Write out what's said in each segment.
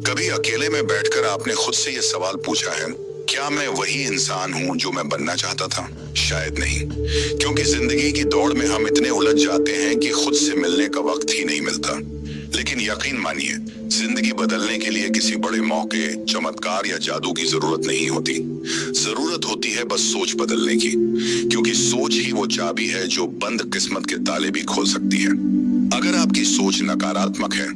कभी अकेले में बैठकर आपने खुद से ये सवाल पूछा है, क्या मैं वही इंसान हूं जो मैं बनना चाहता था? शायद नहीं, क्योंकि जिंदगी की दौड़ में हम इतने उलझ जाते हैं कि खुद से मिलने का वक्त ही नहीं मिलता। लेकिन यकीन मानिए, जिंदगी बदलने के लिए किसी बड़े मौके, चमत्कार या जादू की जरूरत नहीं होती। जरूरत होती है बस सोच बदलने की, क्योंकि सोच ही वो चाबी है जो बंद किस्मत के ताले भी खोल सकती है। अगर आपकी सोच नकारात्मक है,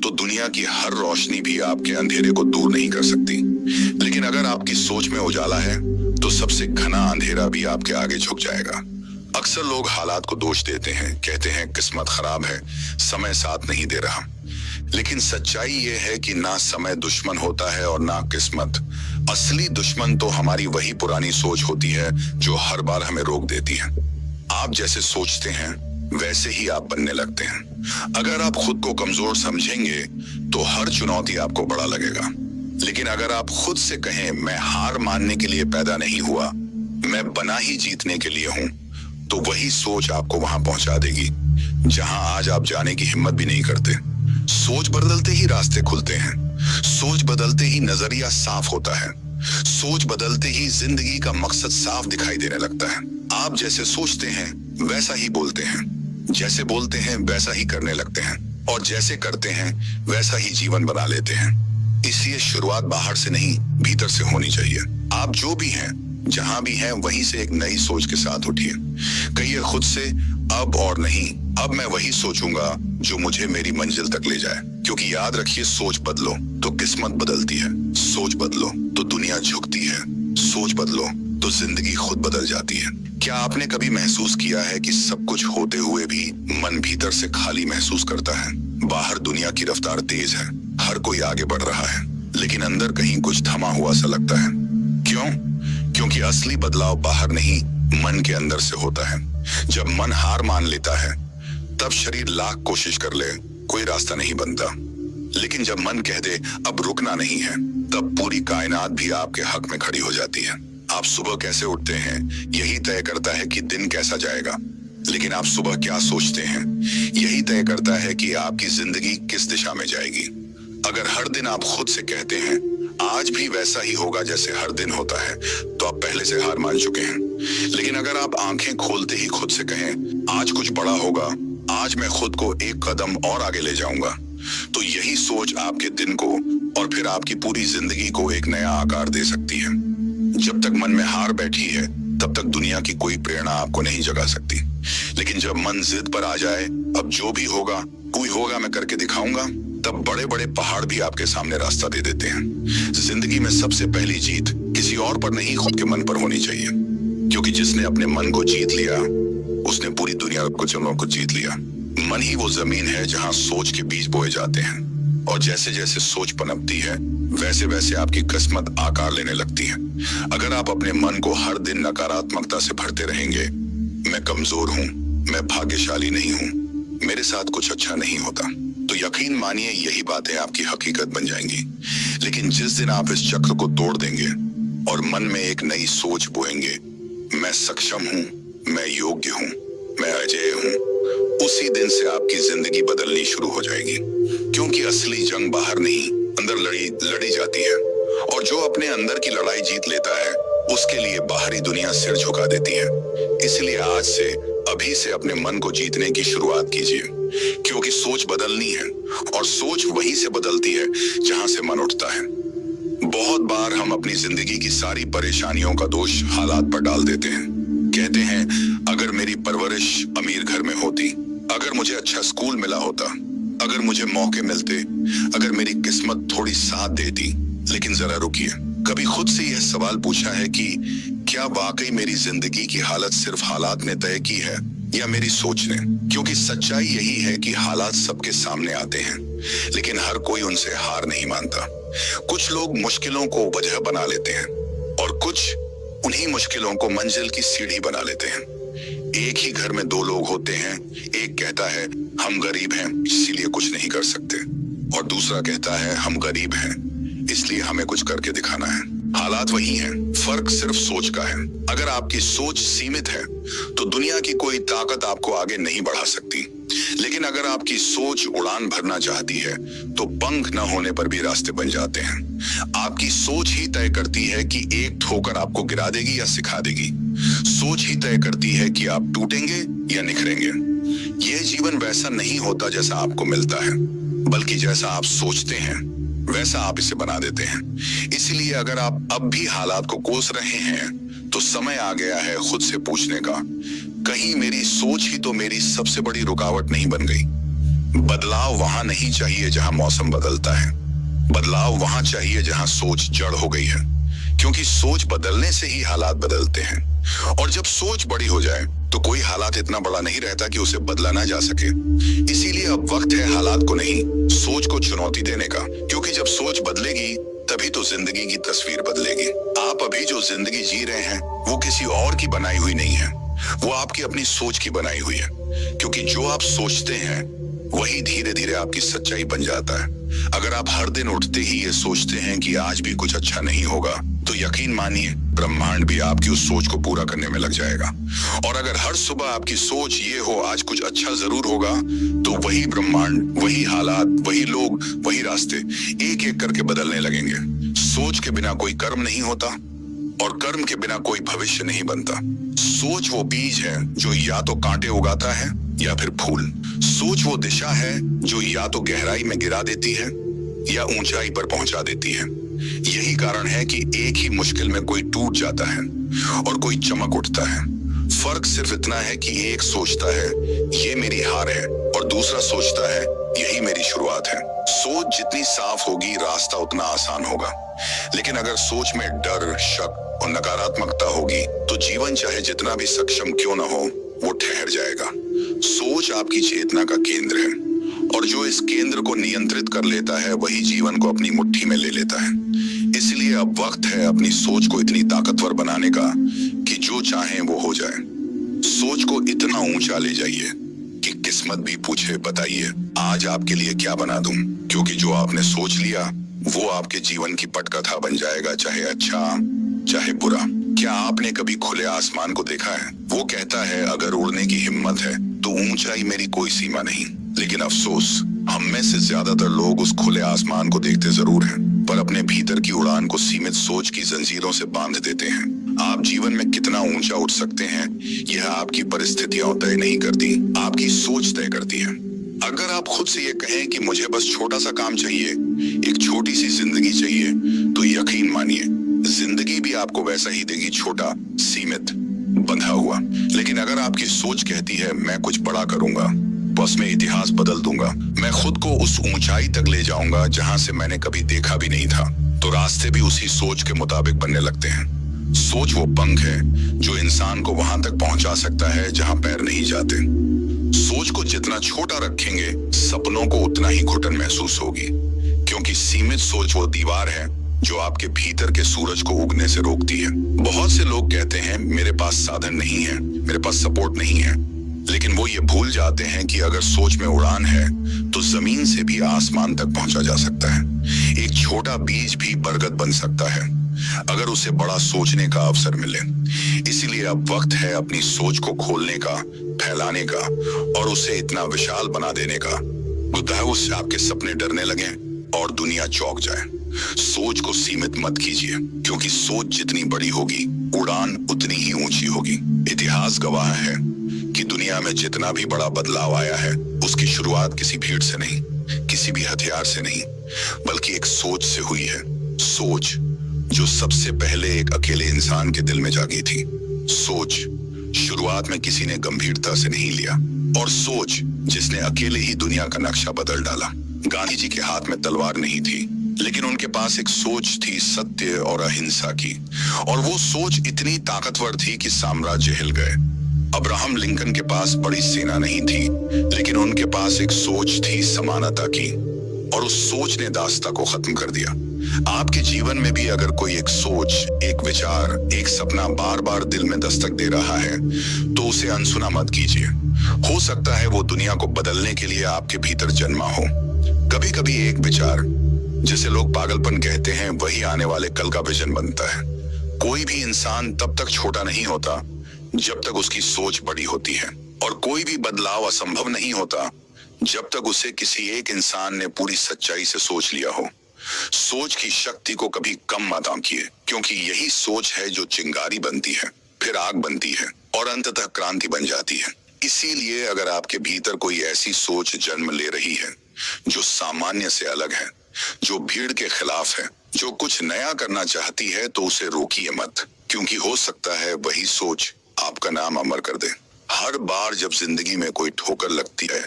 तो दुनिया की हर रोशनी भी आपके अंधेरे को दूर नहीं कर सकती। लेकिन अगर आपकी सोच में उजाला है, तो सबसे घना अंधेरा भी आपके आगे झुक जाएगा। अक्सर लोग हालात को दोष देते हैं, कहते हैं किस्मत खराब है, समय साथ नहीं दे रहा। लेकिन सच्चाई ये है कि ना समय दुश्मन होता है और ना किस्मत। असली दुश्मन तो हमारी वही पुरानी सोच होती है जो हर बार हमें रोक देती है। आप जैसे सोचते हैं वैसे ही आप बनने लगते हैं। अगर आप खुद को कमजोर समझेंगे तो हर चुनौती आपको बड़ा लगेगा। लेकिन अगर आप खुद से कहें, मैं हार मानने के लिए पैदा नहीं हुआ, मैं बना ही जीतने के लिए हूं, तो वही सोच आपको वहां पहुंचा देगी जहां आज आप जाने की हिम्मत भी नहीं करते। सोच बदलते ही रास्ते खुलते हैं, सोच बदलते ही नजरिया साफ होता है, सोच बदलते ही जिंदगी का मकसद साफ दिखाई देने लगता है। आप जैसे सोचते हैं वैसा ही बोलते हैं, जैसे बोलते हैं वैसा ही करने लगते हैं, और जैसे करते हैं वैसा ही जीवन बना लेते हैं। इसलिए शुरुआत बाहर से नहीं, भीतर से होनी चाहिए। आप जो भी हैं, जहां भी हैं, वहीं से एक नई सोच के साथ उठिए। कहिए खुद से, अब और नहीं, अब मैं वही सोचूंगा जो मुझे मेरी मंजिल तक ले जाए। क्योंकि याद रखिए, सोच बदलो तो किस्मत बदलती है, सोच बदलो तो दुनिया झुकती है, सोच बदलो तो जिंदगी खुद बदल जाती है। क्या आपने कभी महसूस किया है कि सब कुछ होते हुए भी मन भीतर से खाली महसूस करता है? बाहर दुनिया की रफ्तार तेज है, हर कोई आगे बढ़ रहा है, लेकिन अंदर कहीं कुछ थमा हुआ सा लगता है। क्यों? क्योंकि असली बदलाव बाहर नहीं, मन के अंदर से होता है। जब मन हार मान लेता है, तब शरीर लाख कोशिश कर ले, कोई रास्ता नहीं बनता। लेकिन जब मन कह दे अब रुकना नहीं है, तब पूरी कायनात भी आपके हक में खड़ी हो जाती है। आप सुबह कैसे उठते हैं, यही तय करता है कि दिन कैसा जाएगा। लेकिन आप सुबह क्या सोचते हैं, यही तय करता है कि आपकी जिंदगी किस दिशा में जाएगी। अगर हर दिन आप खुद से कहते हैं आज भी वैसा ही होगा जैसे हर दिन होता है, तो आप पहले से हार मान चुके हैं। लेकिन अगर आप आंखें खोलते ही खुद से कहें आज कुछ बड़ा होगा, आज मैं खुद को एक कदम और आगे ले जाऊंगा, तो यही सोच आपके दिन को और फिर आपकी पूरी जिंदगी को एक नया आकार दे सकती है। जब तक मन में हार बैठी है, तब तक दुनिया की कोई प्रेरणा आपको नहीं जगा सकती। लेकिन जब मन जिद पर आ जाए, अब जो भी होगा, कोई होगा, मैं करके दिखाऊंगा, तब बड़े बड़े पहाड़ भी आपके सामने रास्ता दे देते हैं। जिंदगी में सबसे पहली जीत किसी और पर नहीं, खुद के मन पर होनी चाहिए। क्योंकि जिसने अपने मन को जीत लिया, उसने पूरी दुनिया को जीत लिया। मन ही वो जमीन है जहां सोच के बीज बोए जाते हैं, और जैसे जैसे सोच पनपती है, वैसे वैसे आपकी किस्मत आकार लेने लगती है। अगर आप अपने मन को हर दिन नकारात्मकता से भरते रहेंगे, मैं कमजोर हूं, मैं भाग्यशाली नहीं हूं, मेरे साथ कुछ अच्छा नहीं होता, तो यकीन मानिए यही बातें आपकी हकीकत बन जाएंगी। लेकिन जिस दिन आप इस चक्र को तोड़ देंगे और मन में एक नई सोच बोएंगे, मैं सक्षम हूं, मैं योग्य हूं, मैं अजेय हूं, उसी दिन से आपकी जिंदगी बदलनी शुरू हो जाएगी। क्योंकि असली जंग बाहर नहीं, अंदर लड़ी जाती है, और जो अपने अंदर की लड़ाई जीत लेता है, उसके लिए बाहरी दुनिया सिर झुका देती है। इसलिए आज से, अभी से अपने मन को जीतने की शुरुआत कीजिए। क्योंकि सोच बदलनी है, और सोच वहीं से बदलती है जहां से मन उठता है। बहुत बार हम अपनी जिंदगी की सारी परेशानियों का दोष हालात पर डाल देते हैं। कहते हैं अगर मेरी परवरिश अमीर घर में होती, अगर मुझे अच्छा स्कूल मिला होता, अगर मुझे मौके मिलते, अगर मेरी किस्मत थोड़ी साथ देती। लेकिन जरा रुकिए, कभी खुद से यह सवाल पूछा है कि क्या वाकई मेरी जिंदगी की हालत सिर्फ हालात ने तय की है या मेरी सोच ने? क्योंकि सच्चाई यही है कि हालात सबके सामने आते हैं, लेकिन हर कोई उनसे हार नहीं मानता। कुछ लोग मुश्किलों को वजह बना लेते हैं, और कुछ उन्हीं मुश्किलों को मंजिल की सीढ़ी बना लेते हैं। एक ही घर में दो लोग होते हैं, एक कहता है हम गरीब हैं इसीलिए कुछ नहीं कर सकते, और दूसरा कहता है हम गरीब हैं इसलिए हमें कुछ करके दिखाना है। हालात वही हैं, फर्क सिर्फ सोच का है। अगर आपकी सोच सीमित है, तो दुनिया की कोई ताकत आपको आगे नहीं बढ़ा सकती। लेकिन अगर आपकी सोच उड़ान भरना चाहती है तो पंख न होने पर भी रास्ते बन जाते हैं। आपकी सोच ही तय करती है कि एक ठोकर आपको गिरा देगी या सिखा देगी। सोच ही तय करती है कि आप टूटेंगे या निखरेंगे। यह जीवन वैसा नहीं होता जैसा आपको मिलता है, बल्कि जैसा आप सोचते हैं वैसा आप इसे बना देते हैं। इसलिए अगर आप अब भी हालात को कोस रहे हैं तो समय आ गया है खुद से पूछने का, कहीं मेरी सोच ही तो मेरी सबसे बड़ी रुकावट नहीं बन गई। बदलाव वहां नहीं चाहिए जहां मौसम बदलता है, बदलाव वहां चाहिए जहां सोच जड़ हो गई है, क्योंकि सोच बदलने से ही हालात बदलते हैं। और जब सोच बड़ी हो जाए तो कोई हालात इतना बड़ा नहीं रहता कि उसे बदला ना जा सके। इसीलिए अब वक्त है हालात को नहीं, सोच को चुनौती देने का, क्योंकि जब सोच बदलेगी तभी तो जिंदगी की तस्वीर बदलेगी। आप अभी जो जिंदगी जी रहे हैं वो किसी और की बनाई हुई नहीं है, वो आपकी अपनी सोच की बनाई हुई है। क्योंकि जो आप सोचते हैं वही धीरे धीरे आपकी सच्चाई बन जाता है। अगर आप हर दिन उठते ही ये सोचते हैं कि आज भी कुछ अच्छा नहीं होगा, तो यकीन मानिए ब्रह्मांड भी आपकी उस सोच को पूरा करने में लग जाएगा। और अगर हर सुबह आपकी सोच ये हो आज कुछ अच्छा जरूर होगा, तो वही ब्रह्मांड, वही हालात, वही लोग, वही रास्ते एक एक करके बदलने लगेंगे। सोच के बिना कोई कर्म नहीं होता और कर्म के बिना कोई भविष्य नहीं बनता। सोच वो बीज है जो या तो कांटे उगाता है या फिर फूल। सोच वो दिशा है जो या तो गहराई में गिरा देती है या ऊंचाई पर पहुंचा देती है। यही कारण है कि एक ही मुश्किल में कोई टूट जाता है और कोई चमक उठता है। फर्क सिर्फ इतना है कि एक सोचता है ये मेरी हार है और दूसरा सोचता है यही मेरी शुरुआत है। सोच जितनी साफ होगी रास्ता उतना आसान होगा, लेकिन अगर सोच में डर, शक और नकारात्मकता होगी तो जीवन चाहे जितना भी सक्षम क्यों न हो वो ठहर जाएगा। सोच आपकी चेतना का केंद्र है और जो इस केंद्र को नियंत्रित कर लेता है वही जीवन को अपनी मुट्ठी में ले लेता है। इसलिए अब वक्त है अपनी सोच को इतनी ताकतवर बनाने का कि जो चाहे वो हो जाए। सोच को इतना ऊंचा ले जाइए कि किस्मत भी पूछे बताइए आज आपके लिए क्या बना दूं, क्योंकि जो आपने सोच लिया वो आपके जीवन की पटकथा बन जाएगा, चाहे अच्छा चाहे बुरा। क्या आपने कभी खुले आसमान को देखा है? वो कहता है अगर उड़ने की हिम्मत है तो ऊंचाई मेरी कोई सीमा नहीं। लेकिन अफसोस हम में से ज्यादातर लोग उस खुले आसमान को देखते जरूर हैं, पर अपने भीतर की उड़ान को सीमित सोच की जंजीरों से बांध देते हैं। आप जीवन में कितना ऊंचा उठ सकते हैं यह आपकी परिस्थितियां तय नहीं करती, आपकी सोच तय करती है। अगर आप खुद से ये कहें कि मुझे बस छोटा सा काम चाहिए, एक छोटी सी जिंदगी चाहिए, तो यकीन मानिए जिंदगी भी आपको वैसा ही देगी, छोटा, सीमित, बंधा हुआ। लेकिन अगर आपकी सोच कहती है मैं कुछ बड़ा करूंगा, बस मैं इतिहास बदल दूंगा, मैं खुद को उस ऊंचाई तक ले जाऊंगा जहां से मैंने कभी देखा भी नहीं था, तो रास्ते भी उसी सोच के मुताबिक बनने लगते हैं। सोच वो पंख है जो इंसान को वहां तक पहुंचा सकता है जहां पैर नहीं जाते। सोच को जितना छोटा रखेंगे सपनों को उतना ही घुटन महसूस होगी, क्योंकि सीमित सोच वो दीवार है जो आपके भीतर के सूरज को उगने से रोकती है। बहुत से लोग कहते हैं मेरे पास साधन नहीं है, मेरे पास सपोर्ट नहीं है, लेकिन वो ये भूल जाते हैं कि अगर सोच में उड़ान है तो जमीन से भी आसमान तक पहुंचा जा सकता है। एक छोटा बीज भी बरगद बन सकता है अगर उसे बड़ा सोचने का अवसर मिले। इसीलिए अब वक्त है अपनी सोच को खोलने का, फैलाने का और उसे इतना विशाल बना देने का कि उससे आपके सपने डरने लगे और दुनिया चौंक जाए। सोच को सीमित मत कीजिए, क्योंकि सोच जितनी बड़ी होगी उड़ान उतनी ही ऊंची होगी। इतिहास गवाह है कि दुनिया में जितना भी बड़ा बदलाव आया है उसकी शुरुआत किसी भीड़ से नहीं, किसी भी हथियार से नहीं, बल्कि एक सोच से हुई है। सोच जो सबसे पहले एक अकेले इंसान के दिल में जागी थी। सोच शुरुआत में किसी ने गंभीरता से नहीं लिया, और सोच जिसने अकेले ही दुनिया का नक्शा बदल डाला। गांधी जी के हाथ में तलवार नहीं थी, लेकिन उनके पास एक सोच थी सत्य और अहिंसा की, और वो सोच इतनी ताकतवर थी कि साम्राज्य हिल गए। अब्राहम लिंकन के पास बड़ी सेना नहीं थी, लेकिन उनके पास एक सोच थी समानता की, और उस सोच ने दास्ता को खत्म कर दिया। आपके जीवन में भी अगर कोई एक सोच, एक विचार, एक सपना बार बार दिल में दस्तक दे रहा है तो उसे अनसुना मत कीजिए। हो सकता है वो दुनिया को बदलने के लिए आपके भीतर जन्मा हो। कभी कभी एक विचार, जिसे लोग पागलपन कहते हैं, वही आने वाले कल का विजन बनता है। कोई भी इंसान तब तक छोटा नहीं होता जब तक उसकी सोच बड़ी होती है, और कोई भी बदलाव असंभव नहीं होता जब तक उसे किसी एक इंसान ने पूरी सच्चाई से सोच लिया हो। सोच की शक्ति को कभी कम मत आंकिए, क्योंकि यही सोच है जो चिंगारी बनती है, फिर आग बनती है और अंततः क्रांति बन जाती है। इसीलिए अगर आपके भीतर कोई ऐसी सोच जन्म ले रही है जो सामान्य से अलग है, जो भीड़ के खिलाफ है, जो कुछ नया करना चाहती है, तो उसे रोकिए मत, क्योंकि हो सकता है वही सोच आपका नाम अमर कर दे। हर बार जब जिंदगी में कोई ठोकर लगती है,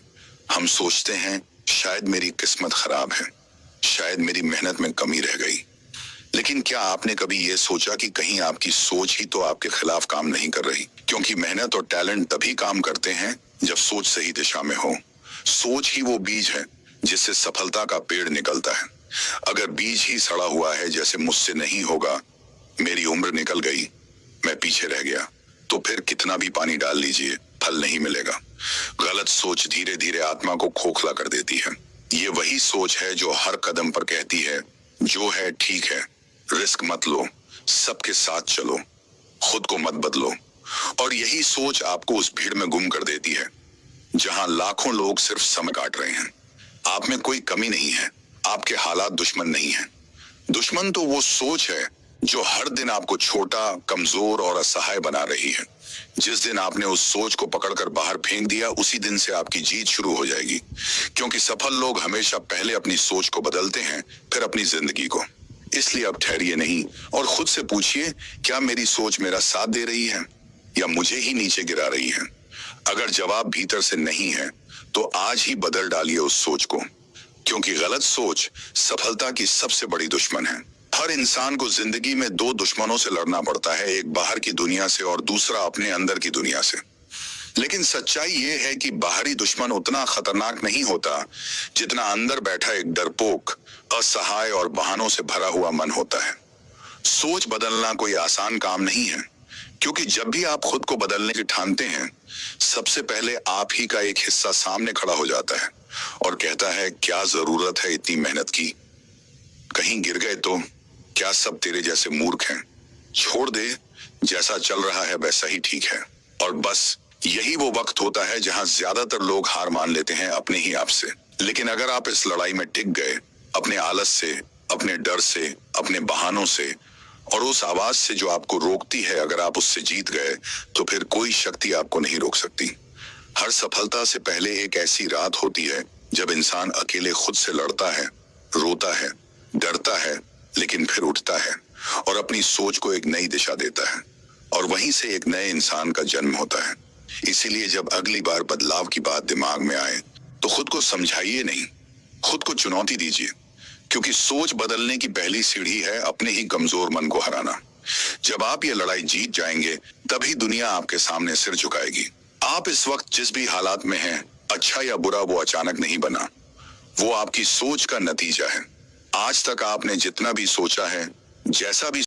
हम सोचते हैं शायद मेरी किस्मत खराब है, शायद मेरी मेहनत में कमी रह गई। लेकिन क्या आपने कभी यह सोचा कि कहीं आपकी सोच ही तो आपके खिलाफ काम नहीं कर रही? क्योंकि मेहनत और टैलेंट तभी काम करते हैं जब सोच सही दिशा में हो। सोच ही वो बीज है जिससे सफलता का पेड़ निकलता है। अगर बीज ही सड़ा हुआ है, जैसे मुझसे नहीं होगा, मेरी उम्र निकल गई, मैं पीछे रह गया, तो फिर कितना भी पानी डाल लीजिए, फल नहीं मिलेगा। गलत सोच धीरे धीरे आत्मा को खोखला कर देती है। ये वही सोच है जो हर कदम पर कहती है जो है ठीक है, रिस्क मत लो, सबके साथ चलो, खुद को मत बदलो। और यही सोच आपको उस भीड़ में गुम कर देती है जहां लाखों लोग सिर्फ समय काट रहे हैं। आप में कोई कमी नहीं है, आपके हालात दुश्मन नहीं है। दुश्मन तो वो सोच है जो हर दिन आपको छोटा, कमजोर और असहाय बना रही है। जिस दिन आपने उस सोच को पकड़कर बाहर फेंक दिया, उसी दिन से आपकी जीत शुरू हो जाएगी। क्योंकि सफल लोग हमेशा पहले अपनी सोच को बदलते हैं, फिर अपनी जिंदगी को। इसलिए अब ठहरिए नहीं और खुद से पूछिए, क्या मेरी सोच मेरा साथ दे रही है या मुझे ही नीचे गिरा रही है? अगर जवाब भीतर से नहीं है, तो आज ही बदल डालिए उस सोच को, क्योंकि गलत सोच सफलता की सबसे बड़ी दुश्मन है। हर इंसान को जिंदगी में दो दुश्मनों से लड़ना पड़ता है, एक बाहर की दुनिया से और दूसरा अपने अंदर की दुनिया से। लेकिन सच्चाई ये है कि बाहरी दुश्मन उतना खतरनाक नहीं होता जितना अंदर बैठा एक डरपोक, असहाय और बहानों से भरा हुआ मन होता है। सोच बदलना कोई आसान काम नहीं है, क्योंकि जब भी आप खुद को बदलने की ठानते हैं, सबसे पहले आप ही का एक हिस्सा सामने खड़ा हो जाता है और कहता है, क्या जरूरत है इतनी मेहनत की? कहीं गिर गए तो? क्या सब तेरे जैसे मूर्ख हैं? छोड़ दे, जैसा चल रहा है वैसा ही ठीक है। और बस यही वो वक्त होता है जहां ज्यादातर लोग हार मान लेते हैं अपने ही आप से। लेकिन अगर आप इस लड़ाई में टिक गए, अपने आलस से, अपने डर से, अपने बहानों से और उस आवाज से जो आपको रोकती है, अगर आप उससे जीत गए, तो फिर कोई शक्ति आपको नहीं रोक सकती। हर सफलता से पहले एक ऐसी रात होती है जब इंसान अकेले खुद से लड़ता है, रोता है, डरता है, लेकिन फिर उठता है और अपनी सोच को एक नई दिशा देता है, और वहीं से एक नए इंसान का जन्म होता है। इसीलिए जब अगली बार बदलाव की बात दिमाग में आए, तो खुद को समझाइए नहीं, खुद को चुनौती दीजिए, क्योंकि सोच बदलने की पहली सीढ़ी है अपने ही कमजोर मन को हराना। जब आप ये लड़ाई जीत जाएंगे, तभी दुनिया आपके सामने सिर झुकाएगी। आप इस वक्त जिस भी हालात में हैं, अच्छा या बुरा, वो अचानक नहीं बना, वो आपकी सोच का नतीजा है। आज तक आपने जितना भी सोचा है, जैसा भी